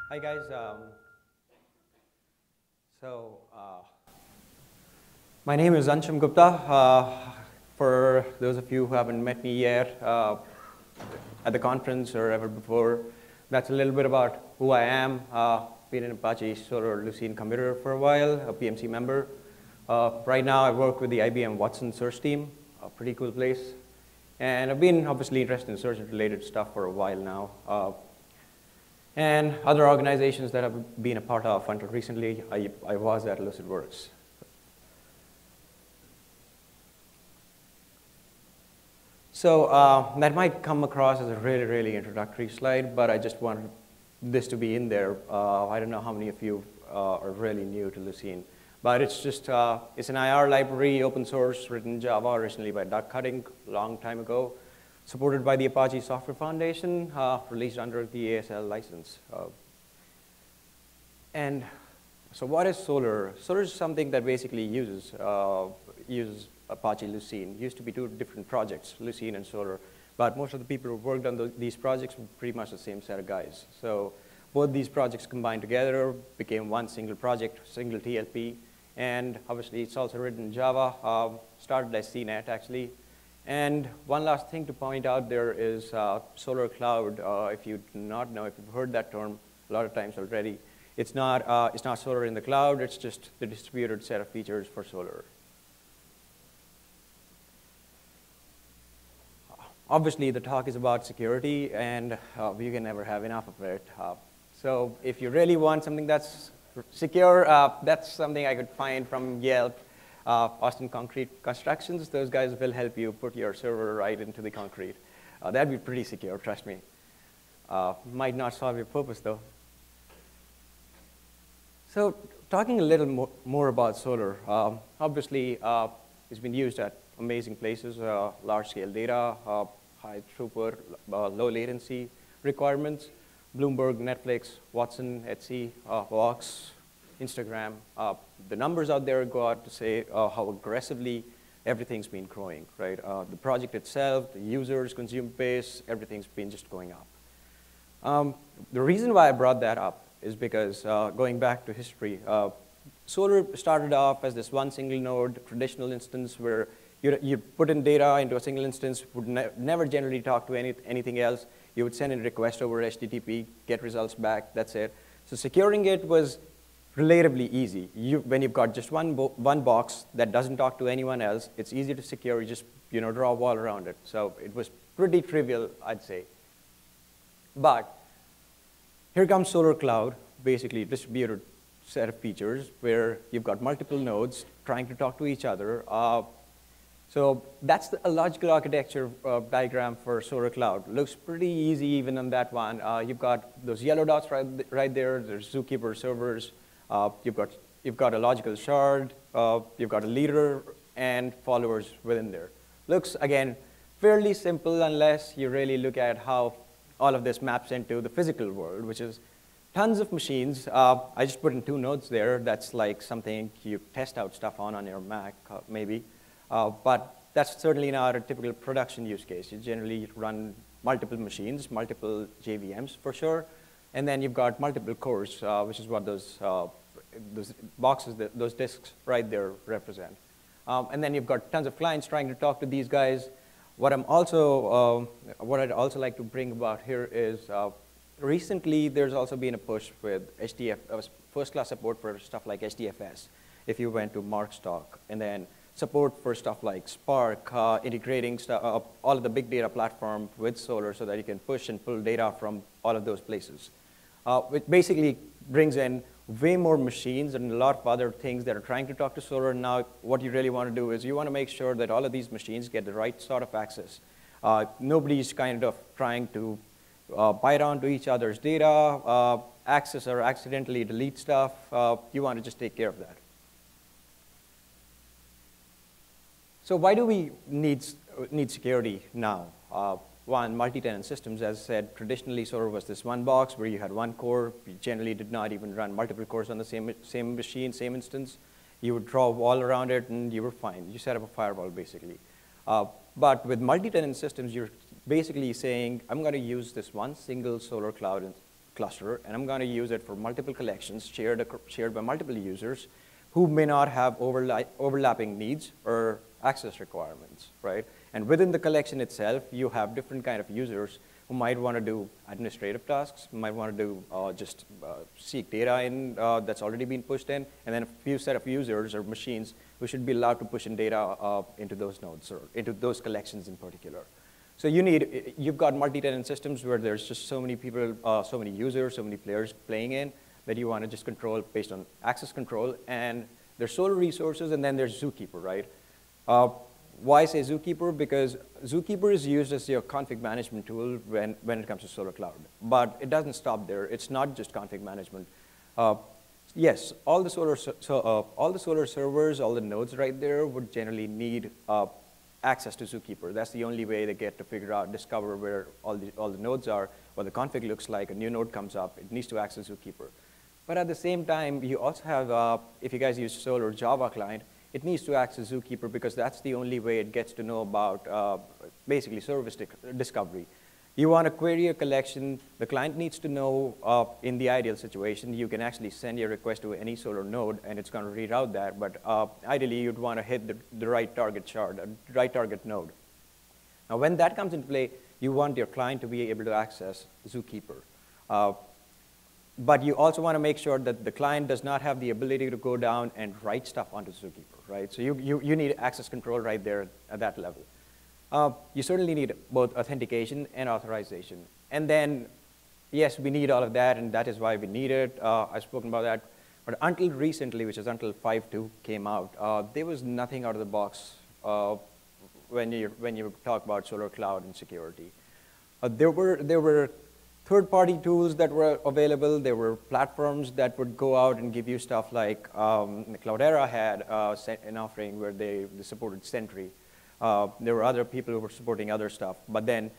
Hi guys. So my name is Anshum Gupta. For those of you who haven't met me yet at the conference or ever before, that's a little bit about who I am. Been an Apache Solr Lucene commuter for a while, a PMC member. Right now I work with the IBM Watson search team, a pretty cool place. And I've been obviously interested in search-related stuff for a while now. And other organizations that I've been a part of until recently, I was at Lucidworks. So that might come across as a really, really introductory slide, but I just wanted this to be in there. I don't know how many of you are really new to Lucene, but it's just, it's an IR library, open source, written in Java, originally by Doug Cutting, a long time ago. Supported by the Apache Software Foundation, released under the ASL license. And so what is Solr? Solr is something that basically uses Apache Lucene. Used to be two different projects, Lucene and Solr, but most of the people who worked on these projects were pretty much the same set of guys. So both these projects combined together became one single project, single TLP, and obviously it's also written in Java, started as CNET actually. And one last thing to point out there is Solr Cloud. If you do not know, if you've heard that term a lot of times already, it's not Solr in the cloud, it's just the distributed set of features for Solr. Obviously, the talk is about security, and you can never have enough of it. So if you really want something that's secure, that's something I could find from Yelp. Austin Concrete Constructions, those guys will help you put your server right into the concrete. That'd be pretty secure, trust me. Might not solve your purpose though. So talking a little more about Solr, obviously it's been used at amazing places, large scale data, high throughput, low latency requirements, Bloomberg, Netflix, Watson, Etsy, Vox, Instagram. The numbers out there go out to say how aggressively everything's been growing, right? The project itself, the users, consumer base, everything's been just going up. The reason why I brought that up is because going back to history, Solr started off as this one single node traditional instance where you put in data into a single instance, would never generally talk to anything else. You would send a request over HTTP, get results back, that's it. So securing it was relatively easy. When you've got just one box that doesn't talk to anyone else, it's easy to secure. You just draw a wall around it. So it was pretty trivial, I'd say. But here comes Solr Cloud, basically a distributed set of features where you've got multiple nodes trying to talk to each other. So that's a logical architecture diagram for Solr Cloud. Looks pretty easy even on that one. You've got those yellow dots right there. There's Zookeeper servers. You've got a logical shard, you've got a leader, and followers within there. Looks, again, fairly simple unless you really look at how all of this maps into the physical world, which is tons of machines. I just put in 2 nodes there. That's like something you test out stuff on your Mac, maybe. But that's certainly not a typical production use case. You generally run multiple machines, multiple JVMs for sure. And then you've got multiple cores, which is what those boxes, those disks right there represent. And then you've got tons of clients trying to talk to these guys. What I'd also like to bring about here is recently there's also been a push with first-class support for stuff like HDFS, if you went to Mark's talk, and then support for stuff like Spark, integrating all of the big data platform with Solr so that you can push and pull data from all of those places. Which basically brings in way more machines and a lot of other things that are trying to talk to Solr. Now, what you really want to do is you want to make sure that all of these machines get the right sort of access. Nobody's kind of trying to bite onto each other's data, access or accidentally delete stuff. You want to just take care of that. So why do we need security now? One, multi-tenant systems, as I said, traditionally Solr was this one box where you had one core. You generally did not even run multiple cores on the same machine, same instance. You would draw a wall around it and you were fine. You set up a firewall basically. But with multi-tenant systems, you're basically saying, I'm going to use this one single Solr Cloud cluster, and I'm going to use it for multiple collections shared by multiple users who may not have overlapping needs or access requirements, right? And within the collection itself, you have different kind of users who might want to do administrative tasks, might want to do just seek data in that's already been pushed in, and then a few set of users or machines who should be allowed to push in data into those nodes or into those collections in particular. So you've got multi-tenant systems where there's just so many people, so many users, so many players playing in that you want to just control based on access control. And there's Solr resources, and then there's Zookeeper, right? Why say Zookeeper? Because Zookeeper is used as your config management tool when it comes to Solr Cloud. But it doesn't stop there. It's not just config management. Yes, all the Solr servers, all the nodes right there would generally need access to Zookeeper. That's the only way they get to figure out, discover where all the nodes are, what the config looks like. A new node comes up, it needs to access Zookeeper. But at the same time, you also have, if you guys use Solr Java client, it needs to access Zookeeper because that's the only way it gets to know about basically service discovery. You want to query a collection, the client needs to know in the ideal situation, you can actually send your request to any Solr node and it's going to reroute that, but ideally you'd want to hit the right target shard, the right target node. Now when that comes into play, you want your client to be able to access Zookeeper. But you also want to make sure that the client does not have the ability to go down and write stuff onto Zookeeper, right? So you need access control right there at that level. You certainly need both authentication and authorization. And then, yes, we need all of that, and that is why we need it. I've spoken about that. But until recently, which is until 5.2 came out, there was nothing out of the box when you talk about Solr Cloud and security. There were third-party tools that were available. There were platforms that would go out and give you stuff like Cloudera had an offering where they supported Sentry. There were other people who were supporting other stuff. But then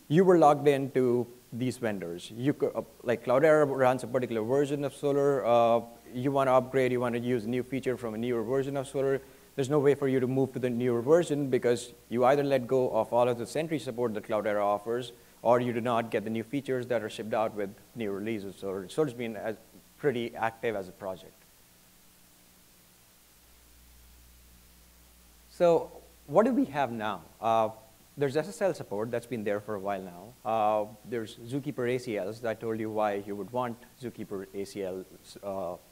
you were logged into these vendors. You could, like Cloudera runs a particular version of Solr. You want to upgrade, you want to use a new feature from a newer version of Solr. There's no way for you to move to the newer version because you either let go of all of the Sentry support that Cloudera offers, or you do not get the new features that are shipped out with new releases. So Solr's been pretty active as a project. So what do we have now? There's SSL support that's been there for a while now. There's Zookeeper ACLs. I told you why you would want Zookeeper ACL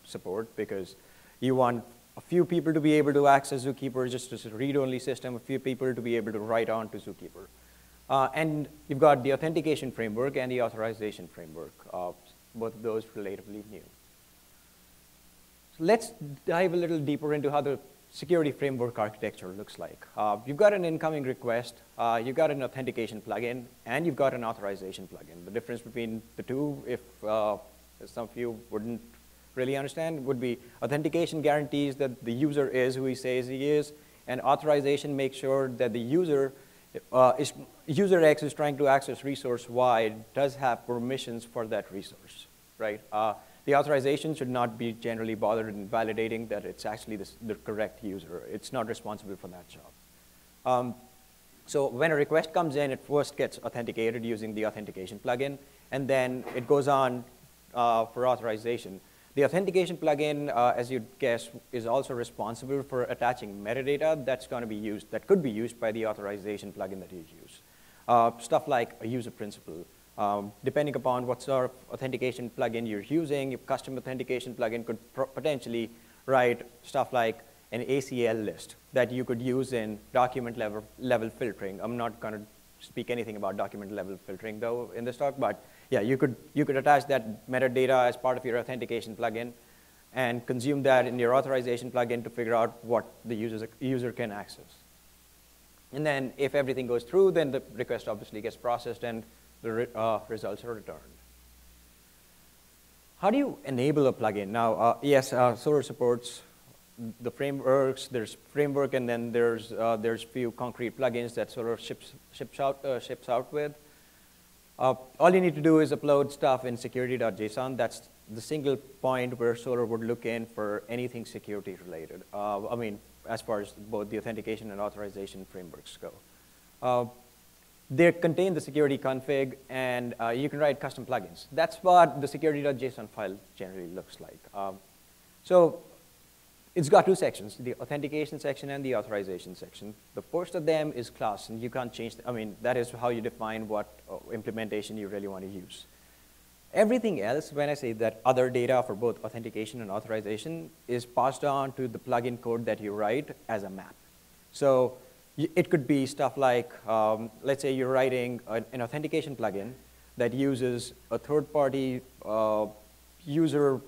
support, because you want a few people to be able to access Zookeeper just as a read-only system, a few people to be able to write on to Zookeeper. And you've got the Authentication Framework and the Authorization Framework, both of those relatively new. So let's dive a little deeper into how the security framework architecture looks like. You've got an incoming request, you've got an authentication plugin, and you've got an authorization plugin. The difference between the two, if some of you wouldn't really understand, would be authentication guarantees that the user is who he says he is, and authorization makes sure that the user user X is trying to access resource Y does have permissions for that resource, right? The authorization should not be generally bothered in validating that it's actually the correct user. It's not responsible for that job. So when a request comes in, it first gets authenticated using the authentication plugin, and then it goes on for authorization. The authentication plugin, as you'd guess, is also responsible for attaching metadata that's going to be used, that could be used by the authorization plugin that you use. Stuff like a user principal. Depending upon what sort of authentication plugin you're using, your custom authentication plugin could potentially write stuff like an ACL list that you could use in document level filtering. I'm not going to speak anything about document level filtering though in this talk, but yeah, you could attach that metadata as part of your authentication plugin and consume that in your authorization plugin to figure out what the user can access. And then if everything goes through, then the request obviously gets processed and the results are returned. How do you enable a plugin? Now, yes, Solr supports the frameworks. There's framework, and then there's few concrete plugins that Solr ships out with. All you need to do is upload stuff in security.json. That's the single point where Solr would look in for anything security related. I mean, as far as both the authentication and authorization frameworks go. they contain the security config, and you can write custom plugins. That's what the security.json file generally looks like. So it's got two sections, the authentication section and the authorization section. The first of them is class, and you can't change, that is how you define what implementation you really want to use. Everything else, when I say that other data for both authentication and authorization, is passed on to the plugin code that you write as a map. So it could be stuff like, let's say you're writing an authentication plugin that uses a third-party user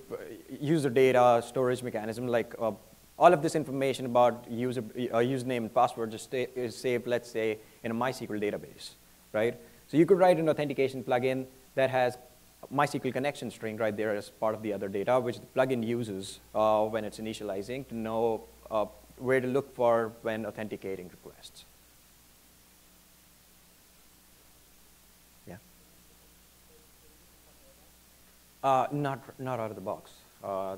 data storage mechanism, like all of this information about username and password is saved, let's say, in a MySQL database, right? So you could write an authentication plugin that has MySQL connection string right there as part of the other data, which the plugin uses when it's initializing to know where to look for when authenticating requests. Yeah. Not out of the box. Yeah,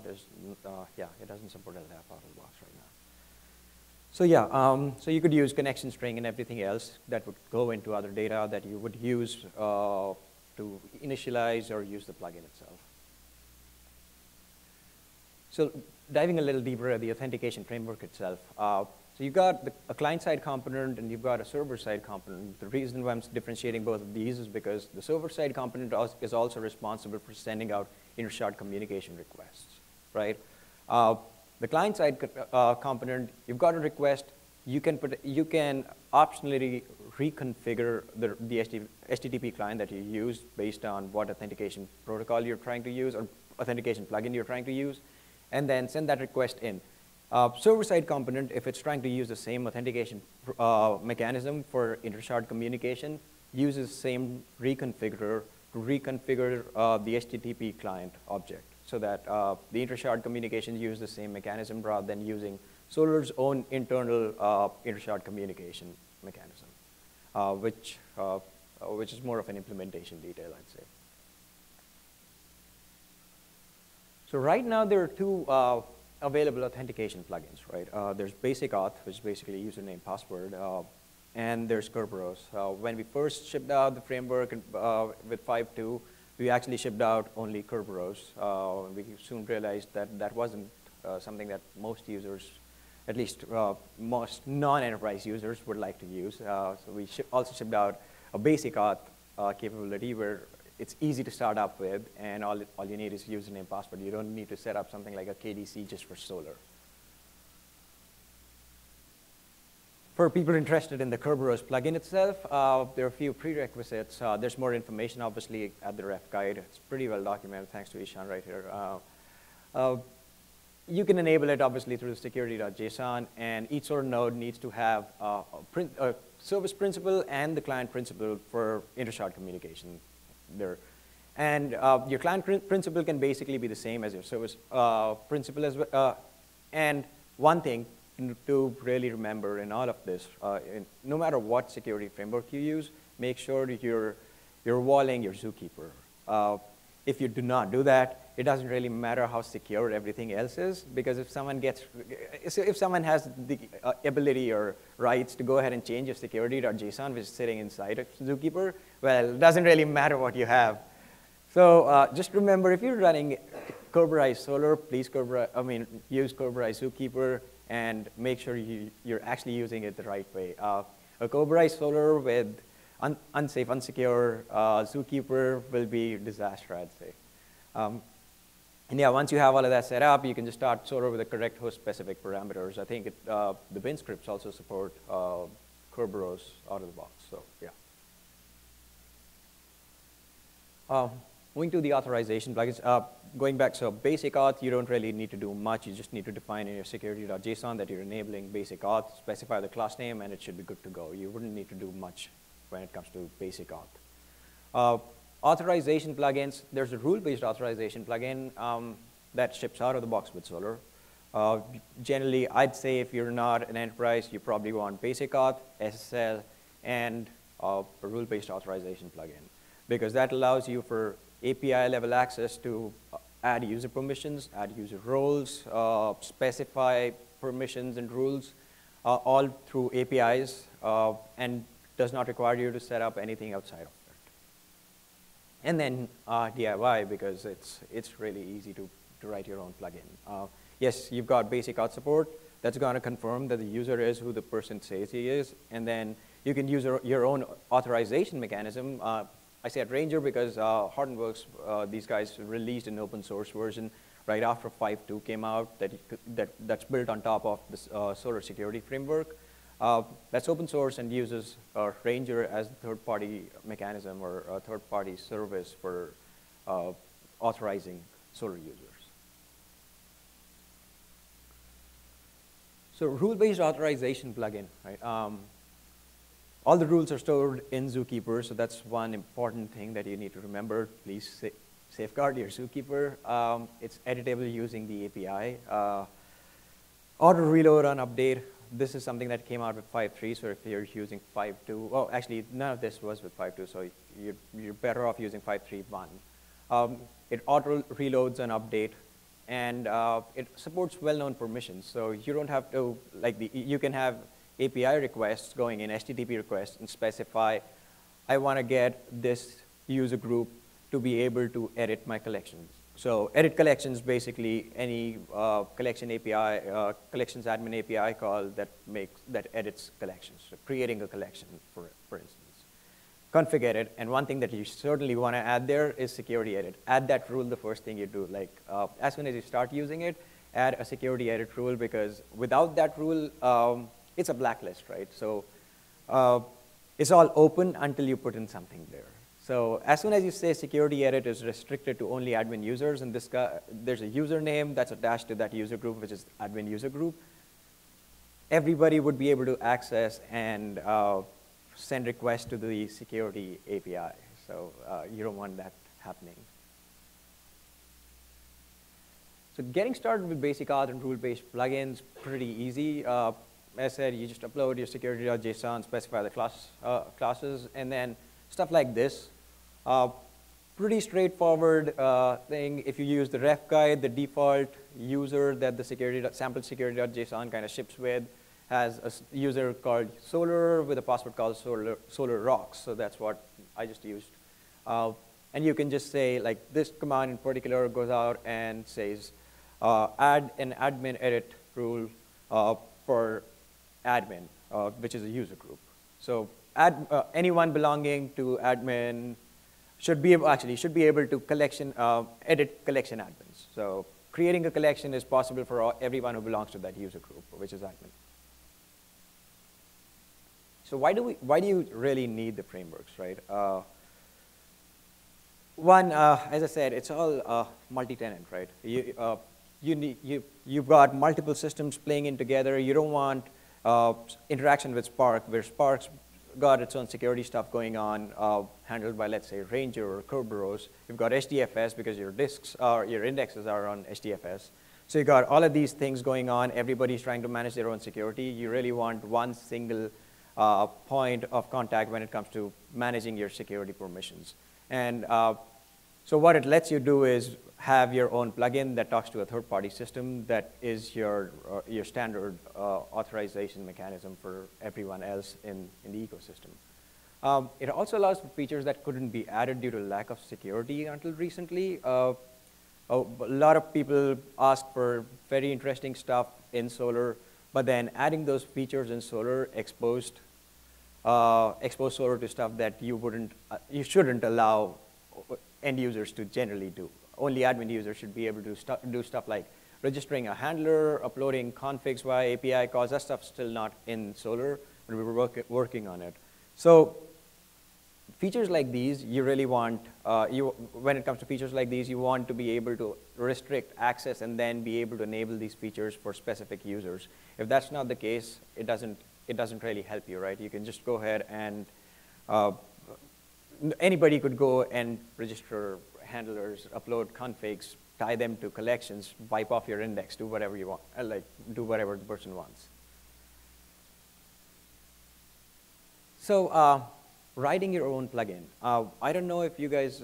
it doesn't support LDAP out of the box right now. So yeah, so you could use connection string and everything else that would go into other data that you would use to initialize or use the plugin itself. So diving a little deeper at the authentication framework itself. So you've got a client-side component and you've got a server-side component. The reason why I'm differentiating both of these is because the server-side component is also responsible for sending out inter-shard communication requests, right? The client-side component, you've got a request, you can optionally reconfigure the HTTP client that you use based on what authentication protocol you're trying to use or authentication plugin you're trying to use, and then send that request in. Server-side component, if it's trying to use the same authentication mechanism for inter-shard communication, uses the same reconfigurer to reconfigure the HTTP client object so that the inter-shard communications use the same mechanism rather than using Solr's own internal inter-shard communication mechanism, which is more of an implementation detail, I'd say. So right now there are two available authentication plugins, right? There's Basic Auth, which is basically username, password, and there's Kerberos. When we first shipped out the framework with 5.2, we actually shipped out only Kerberos. We soon realized that that wasn't something that most users, at least most non-enterprise users, would like to use. So we also shipped out a Basic Auth capability where it's easy to start up with, and all you need is username, password. You don't need to set up something like a KDC just for Solr. For people interested in the Kerberos plugin itself, there are a few prerequisites. There's more information, obviously, at the ref guide. It's pretty well documented, thanks to Ishan right here. You can enable it, obviously, through the security.json, and each Solr node needs to have a service principal and the client principal for inter-shard communication there. And your client principal can basically be the same as your service principal as well. And one thing to really remember in all of this, no matter what security framework you use, make sure that you're walling your Zookeeper. If you do not do that, it doesn't really matter how secure everything else is, because if someone has the ability or rights to go ahead and change your security.json, which is sitting inside of Zookeeper, well, it doesn't really matter what you have. So just remember, if you're running Kerberized Solr, please use Kerberized Zookeeper and make sure you're actually using it the right way. A Kerberized Solr with unsafe, unsecure Zookeeper will be a disaster, I'd say. And yeah, once you have all of that set up, you can just start Solr with the correct host-specific parameters. I think the bin scripts also support Kerberos out of the box, so yeah. Moving to the authorization plugins, going back, so Basic Auth, you don't really need to do much. You just need to define in your security.json that you're enabling Basic Auth, specify the class name, and it should be good to go. You wouldn't need to do much when it comes to Basic Auth. Authorization plugins, there's a rule-based authorization plugin that ships out of the box with Solr. Generally, I'd say if you're not an enterprise, you probably want Basic Auth, SSL, and a rule-based authorization plugin, because that allows you for API-level access to add user permissions, add user roles, specify permissions and rules, all through APIs, and does not require you to set up anything outside of it. And then DIY, because it's really easy to write your own plugin. Yes, you've got basic auth support. That's going to confirm that the user is who the person says he is. And then you can use your own authorization mechanism. I said Ranger because Hortonworks, these guys released an open source version right after 5.2 came out that's built on top of this Solr Security Framework. That's open source and uses Ranger as the third-party mechanism or a third-party service for authorizing Solr users. So rule-based authorization plugin, right? All the rules are stored in Zookeeper, so that's one important thing that you need to remember. Please safeguard your Zookeeper. It's editable using the API. Auto reload on update. This is something that came out with 5.3, so if you're using 5.2, well, actually, none of this was with 5.2, so you're better off using 5.3.1. It auto reloads on update, and it supports well-known permissions, so you don't have to, you can have API requests going in, HTTP requests, and specify, I want to get this user group to be able to edit my collections. So edit collections, basically any collection API, collections admin API call that edits collections, so creating a collection, for instance. Config edit, and one thing that you certainly want to add there is security edit. Add that rule the first thing you do. As soon as you start using it, add a security edit rule, because without that rule, it's a blacklist, right? So it's all open until you put in something there. So as soon as you say security edit is restricted to only admin users, and there's a username that's attached to that user group, which is admin user group, everybody would be able to access and send requests to the security API. So you don't want that happening. So getting started with basic auth and rule-based plugins, pretty easy. As I said, you just upload your security.json, specify the classes, and then stuff like this. Pretty straightforward thing. If you use the ref guide, the default user that the sample security.json kind of ships with has a user called Solr with a password called Solr Rocks. So that's what I just used. And you can just say, this command in particular goes out and says, add an admin edit rule for admin, which is a user group. So anyone belonging to admin should be able to edit collection admins. So creating a collection is possible for everyone who belongs to that user group, which is admin. So why do you really need the frameworks, right? One, as I said, it's all multi-tenant, right? You've got multiple systems playing in together. You don't want interaction with Spark, where Spark's got its own security stuff going on, handled by, let's say, Ranger or Kerberos. You've got HDFS because your indexes are on HDFS. So you've got all of these things going on. Everybody's trying to manage their own security. You really want one single point of contact when it comes to managing your security permissions. And so what it lets you do is have your own plugin that talks to a third-party system that is your standard authorization mechanism for everyone else in the ecosystem. It also allows for features that couldn't be added due to lack of security until recently. A lot of people ask for very interesting stuff in Solr, but then adding those features in Solr exposed Solr to stuff that you shouldn't allow end users to generally do. Only admin users should be able to do stuff like registering a handler, uploading configs via API calls. That stuff's still not in Solr, but we're working on it. So features like these, you really want, when it comes to features like these, you want to be able to restrict access and then be able to enable these features for specific users. If that's not the case, it doesn't really help you, right? You can just go ahead and anybody could go and register handlers, upload configs, tie them to collections, wipe off your index, do whatever you want, do whatever the person wants. So writing your own plugin. I don't know if you guys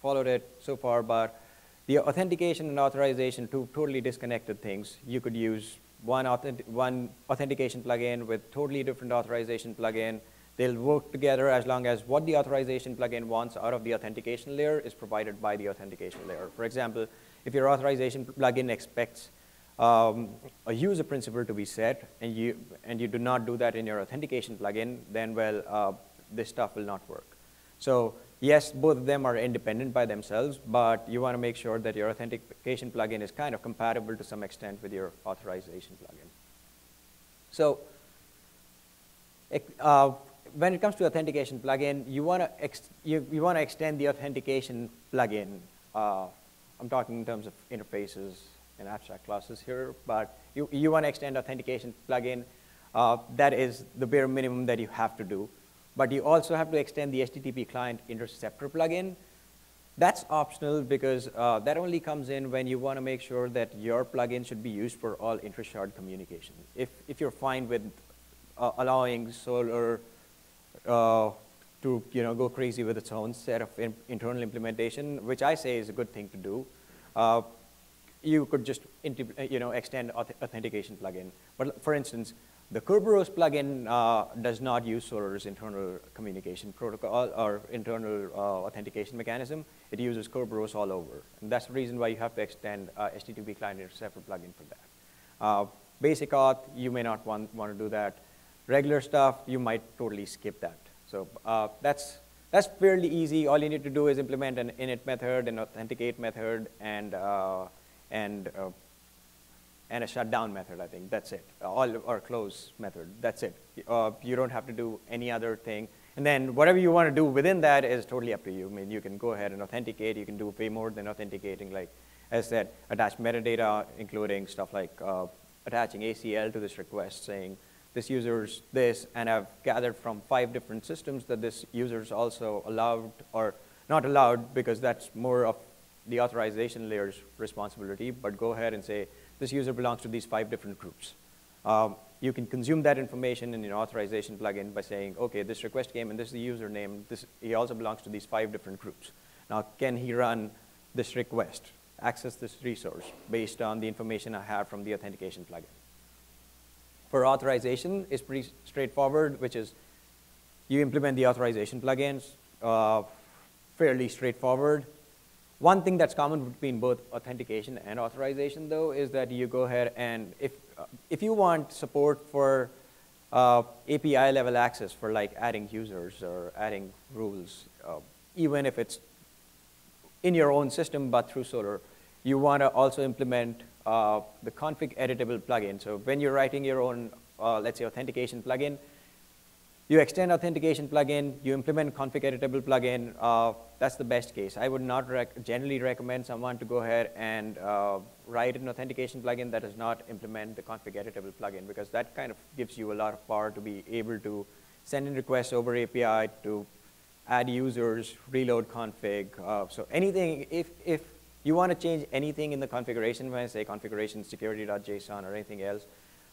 followed it so far, but the authentication and authorization, two totally disconnected things. You could use one authentication plugin with totally different authorization plugin They'll work together as long as what the authorization plugin wants out of the authentication layer is provided by the authentication layer. For example, if your authorization plugin expects a user principal to be set, and you do not do that in your authentication plugin, then, well, this stuff will not work. So yes, both of them are independent by themselves, but you want to make sure that your authentication plugin is kind of compatible to some extent with your authorization plugin. So when it comes to authentication plugin, you want to extend the authentication plugin. I'm talking in terms of interfaces and abstract classes here, but you want to extend authentication plugin. That is the bare minimum that you have to do. But you also have to extend the HTTP client interceptor plugin. That's optional because that only comes in when you want to make sure that your plugin should be used for all intra-shard communication. If you're fine with allowing Solr to go crazy with its own set of internal implementation, which I say is a good thing to do, you could just extend authentication plugin. But for instance, the Kerberos plugin does not use Solr's internal communication protocol or internal authentication mechanism. It uses Kerberos all over. And that's the reason why you have to extend HTTP client interceptor plugin for that. Basic auth, you may not want to do that. Regular stuff, you might totally skip that. So that's fairly easy. All you need to do is implement an init method, an authenticate method, and a shutdown method, I think. That's it. Or close method. That's it. You don't have to do any other thing. And then whatever you want to do within that is totally up to you. I mean, you can go ahead and authenticate. You can do way more than authenticating. Like, as I said, attach metadata, including stuff like attaching ACL to this request, saying this user's this, and I've gathered from 5 different systems that this user's also allowed or not allowed, because that's more of the authorization layer's responsibility. But go ahead and say, this user belongs to these 5 different groups. You can consume that information in your authorization plugin by saying, okay, this request came and this is the username. He also belongs to these 5 different groups. Now, can he run this request, access this resource based on the information I have from the authentication plugin? For authorization, it's pretty straightforward, which is you implement the authorization plugins, fairly straightforward. One thing that's common between both authentication and authorization, though, is that you go ahead and if you want support for API level access for like adding users or adding rules, even if it's in your own system but through Solr, you want to also implement the config editable plugin. So when you're writing your own, let's say, authentication plugin, you extend authentication plugin, you implement config editable plugin. That's the best case. I would not generally recommend someone to go ahead and write an authentication plugin that does not implement the config editable plugin, because that kind of gives you a lot of power to be able to send in requests over API, to add users, reload config. So anything, if you want to change anything in the configuration, when I say configuration security.json or anything else,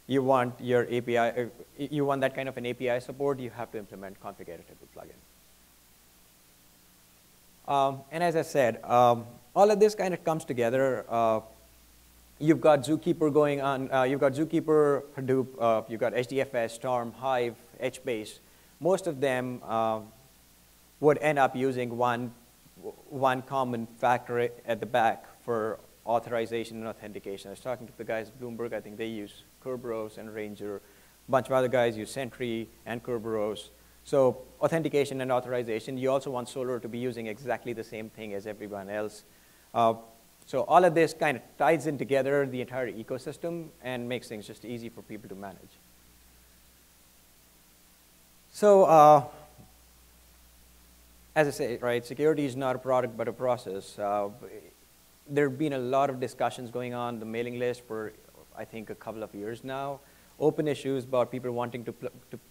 you want your API, you want that kind of an API support, you have to implement config editable plugin. And as I said, all of this kind of comes together. You've got Zookeeper going on. You've got Zookeeper, Hadoop. You've got HDFS, Storm, Hive, HBase. Most of them would end up using one common factor at the back for authorization and authentication. I was talking to the guys at Bloomberg. I think they use Kerberos and Ranger. A bunch of other guys use Sentry and Kerberos. So authentication and authorization, you also want Solr to be using exactly the same thing as everyone else. So all of this kind of ties in together the entire ecosystem and makes things just easy for people to manage. So as I say, right, security is not a product but a process. There have been a lot of discussions going on the mailing list for, I think, a couple of years now. Open issues about people wanting to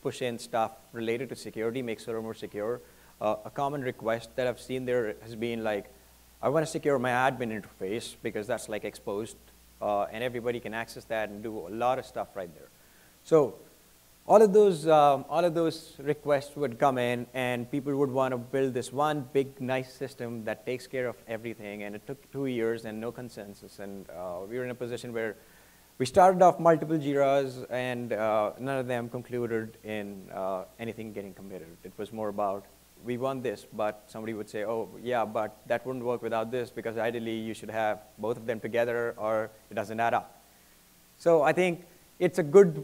push in stuff related to security, make Solr more secure. A common request that I've seen there has been like, I want to secure my admin interface because that's like exposed, and everybody can access that and do a lot of stuff right there. So all of those requests would come in, and people would want to build this one big, nice system that takes care of everything. And it took 2 years and no consensus. And we were in a position where We started off multiple JIRAs, and none of them concluded in anything getting committed. It was more about, we want this, but somebody would say, oh, yeah, but that wouldn't work without this, because ideally you should have both of them together, or it doesn't add up. So I think it's a good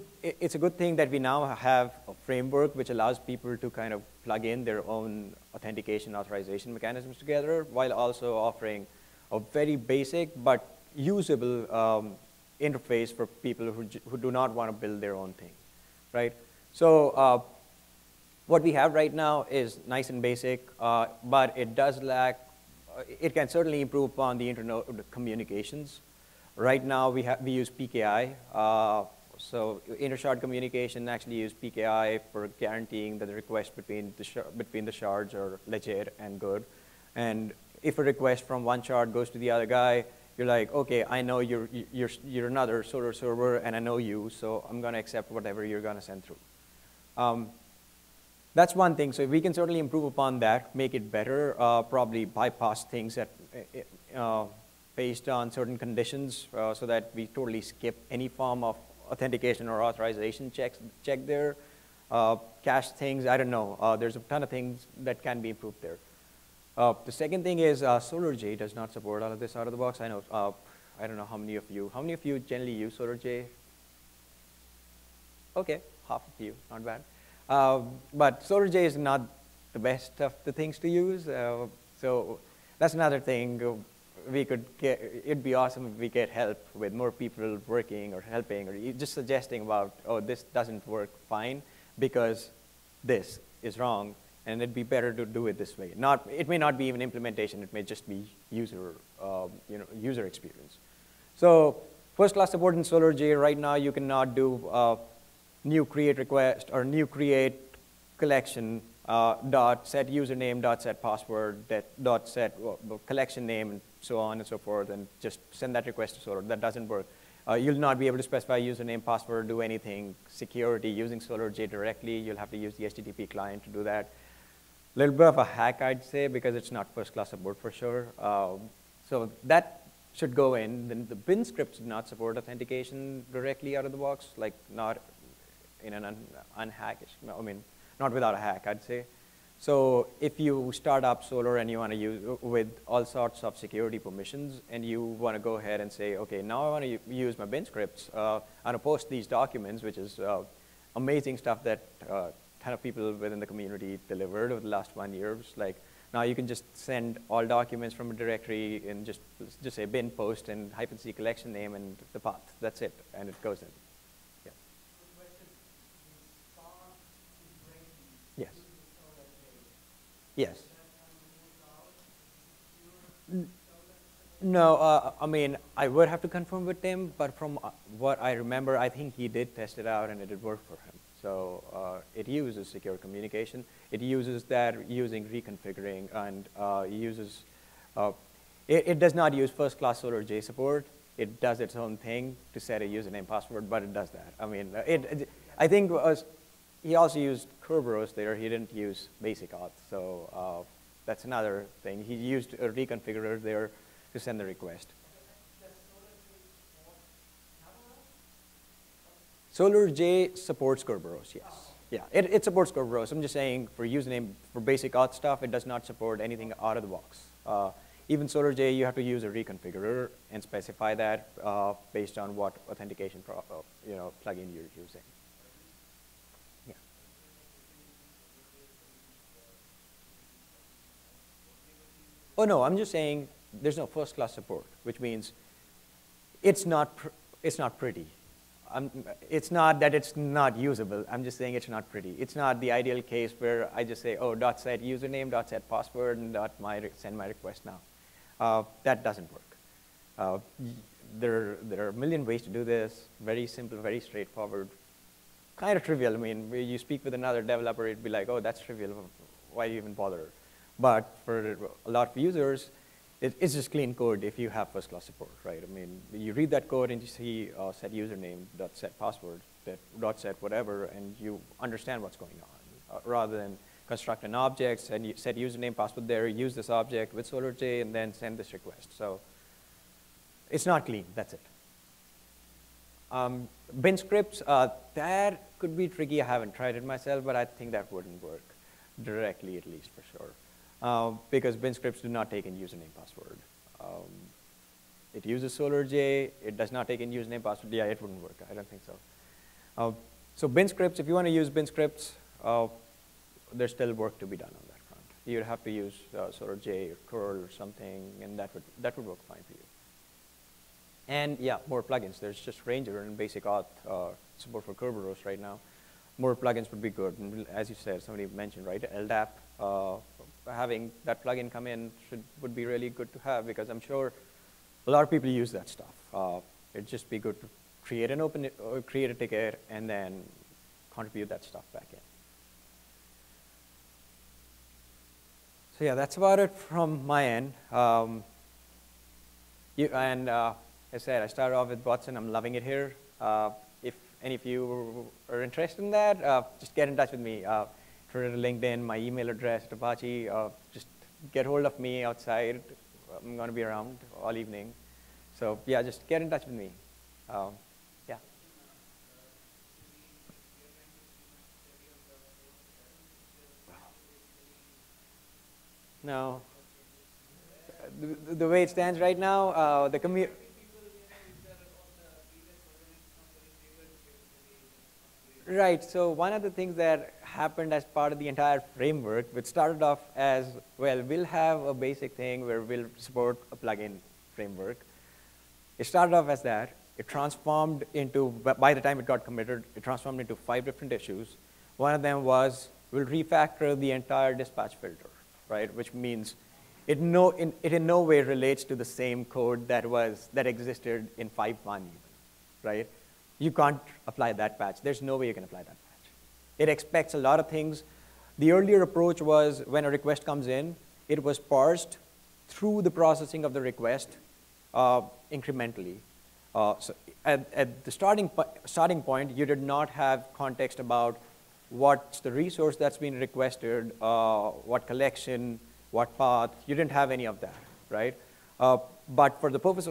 thing that we now have a framework which allows people to kind of plug in their own authentication authorization mechanisms together, while also offering a very basic but usable interface for people who do not want to build their own thing, right? So what we have right now is nice and basic, but it does lack, it can certainly improve upon the internal communications. Right now we use PKI, so inter-shard communication actually use PKI for guaranteeing that the request between the shards are legit and good. And if a request from one shard goes to the other guy, you're like, okay, I know you're another Solr server, and I know you, so I'm going to accept whatever you're going to send through. That's one thing. So we can certainly improve upon that, make it better, probably bypass things that based on certain conditions, so that we totally skip any form of authentication or authorization check there. Cache things, I don't know. There's a ton of things that can be improved there. The second thing is SolarJ does not support all of this out of the box. I know, I don't know how many of you generally use SolarJ? Okay, half of you, not bad. But SolarJ is not the best of the things to use. So that's another thing we could get. It'd be awesome if we get help with more people working or helping, or just suggesting about, oh, this doesn't work fine because this is wrong. And it'd be better to do it this way. It may not be even implementation. It may just be user experience. So first-class support in SolarJ right now, you cannot do new create request or new create collection dot set username dot set password dot set collection name and so on and so forth, and just send that request to Solr. That doesn't work. You'll not be able to specify username, password, do anything security using SolarJ directly. You'll have to use the HTTP client to do that. A little bit of a hack, I'd say, because it's not first-class support for sure. So that should go in. Then the bin scripts do not support authentication directly out of the box, like not in an unhackish, I mean, not without a hack, I'd say. So if you start up Solr and you want to use with all sorts of security permissions, and you want to go ahead and say, okay, now I want to use my bin scripts, I want to post these documents, which is amazing stuff that ton of people within the community delivered over the last 1 year. Like now you can just send all documents from a directory and just say bin post and -c collection name and the path. That's it, and it goes in. Yeah. Yes. Yes. No, I mean, I would have to confirm with him, but from what I remember, I think he did test it out and it did work for him. So it uses secure communication. It uses that using reconfiguring, and it does not use first-class SolarJ support. It does its own thing to set a username password, but it does that. I mean, I think he also used Kerberos there. He didn't use basic auth. So that's another thing. He used a reconfigurer there to send the request. SolarJ supports Kerberos, yes. Yeah, it supports Kerberos. I'm just saying for username, for basic auth stuff, it does not support anything out of the box. Even SolarJ, you have to use a reconfigurer and specify that based on what authentication plugin you're using. Yeah. Oh no, I'm just saying there's no first-class support, which means it's not pretty. It's not that it's not usable. I'm just saying it's not pretty. It's not the ideal case where I just say, oh, .set username, .set password, and send my request now. That doesn't work. There are a million ways to do this. Very simple, very straightforward. Kind of trivial. I mean, you speak with another developer, it'd be like, oh, that's trivial. Why do you even bother? But for a lot of users, it's just clean code if you have first-class support, right? I mean, you read that code and you see set username, .set password, .set whatever, and you understand what's going on, rather than construct an object and you set username, password there, use this object with SolarJ, and then send this request. So it's not clean. That's it. Bin scripts, that could be tricky. I haven't tried it myself, but I think that wouldn't work directly, at least for sure. Because bin scripts do not take in username password. It uses SolarJ. It does not take in username password. Yeah, it wouldn't work. I don't think so. So bin scripts, if you want to use bin scripts, there's still work to be done on that front. You'd have to use SolarJ or curl or something, and that would work fine for you. And yeah, more plugins. There's just Ranger and basic auth support for Kerberos right now. More plugins would be good. And as you said, somebody mentioned, right, LDAP, having that plugin come in would be really good to have, because I'm sure a lot of people use that stuff. It'd just be good to create a ticket and then contribute that stuff back in. So yeah, that's about it from my end. As I said, I started off with Watson. I'm loving it here. If any of you are interested in that, just get in touch with me. Twitter, LinkedIn, my email address at Apache. Just get hold of me outside. I'm going to be around all evening. So yeah, just get in touch with me. Yeah. No. The way it stands right now, the community. Right, so one of the things that happened as part of the entire framework, which started off as, well, we'll have a basic thing where we'll support a plugin framework. It started off as that. It transformed into, by the time it got committed, it transformed into 5 different issues. One of them was, we'll refactor the entire dispatch filter, right? Which means it in no way relates to the same code that existed in 5.1 even, right? You can't apply that patch. There's no way you can apply that patch. It expects a lot of things. The earlier approach was when a request comes in, it was parsed through the processing of the request incrementally. So at the starting point, you did not have context about what's the resource that's been requested, what collection, what path. You didn't have any of that, right? But for the purpose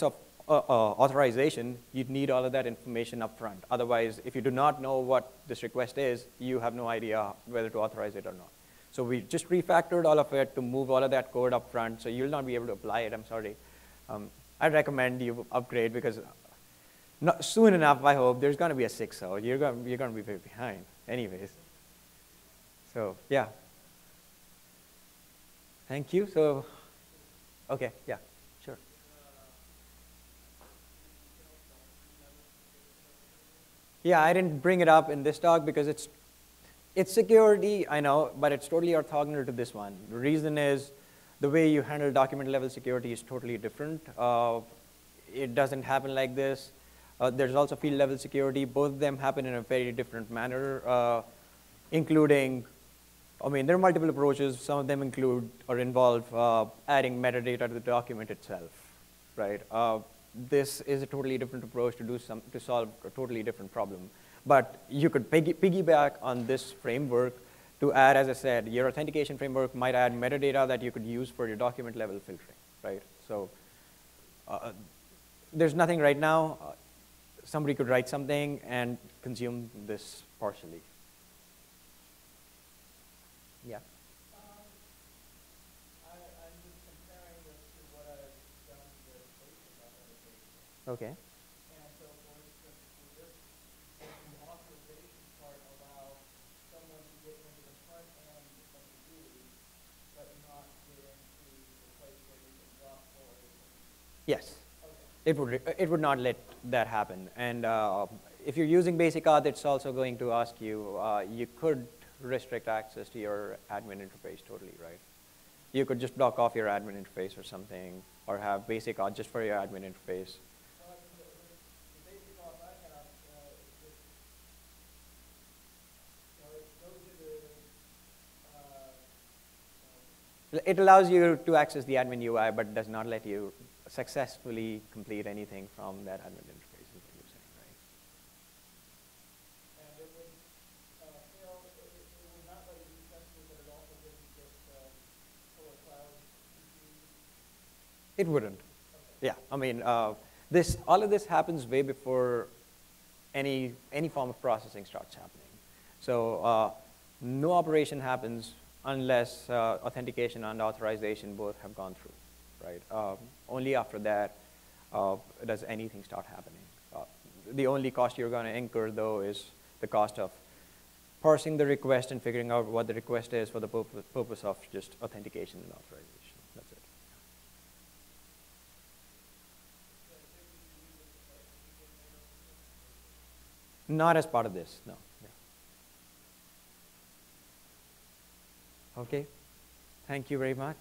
of authorization, you'd need all of that information up front. Otherwise, if you do not know what this request is, you have no idea whether to authorize it or not. So we just refactored all of it to move all of that code up front, so you'll not be able to apply it. I'm sorry. I'd recommend you upgrade, because soon enough, I hope, there's going to be a 6.0. You're going to be very behind anyways. So yeah. Thank you. So, okay, yeah. Yeah, I didn't bring it up in this talk because it's security, I know, but it's totally orthogonal to this one. The reason is the way you handle document level security is totally different. It doesn't happen like this. There's also field level security. Both of them happen in a very different manner, including, I mean, there are multiple approaches. Some of them include or involve adding metadata to the document itself, right? This is a totally different approach to solve a totally different problem. But you could piggyback on this framework to add, as I said, your authentication framework might add metadata that you could use for your document level filtering, right? So there's nothing right now. Somebody could write something and consume this partially. Yeah. Okay. And so, for instance, with this, the authorization part allow someone to get into the front end of the GUI, but not get into the place where you can drop forward. Yes. Okay. It would not let that happen. And if you're using basic auth, it's also going to ask you, you could restrict access to your admin interface totally, right? You could just block off your admin interface or something, or have basic auth just for your admin interface. It allows you to access the admin UI, but does not let you successfully complete anything from that admin interface, is what you're saying, right? And it would fail, it would not let you successfully, but it also wouldn't get Solr Cloud. It wouldn't. Okay. Yeah, I mean, all of this happens way before any form of processing starts happening. So no operation happens unless authentication and authorization both have gone through, right? Only after that does anything start happening. The only cost you're going to incur, though, is the cost of parsing the request and figuring out what the request is for the purpose of just authentication and authorization. That's it. Not as part of this, no. Yeah. Okay. Thank you very much.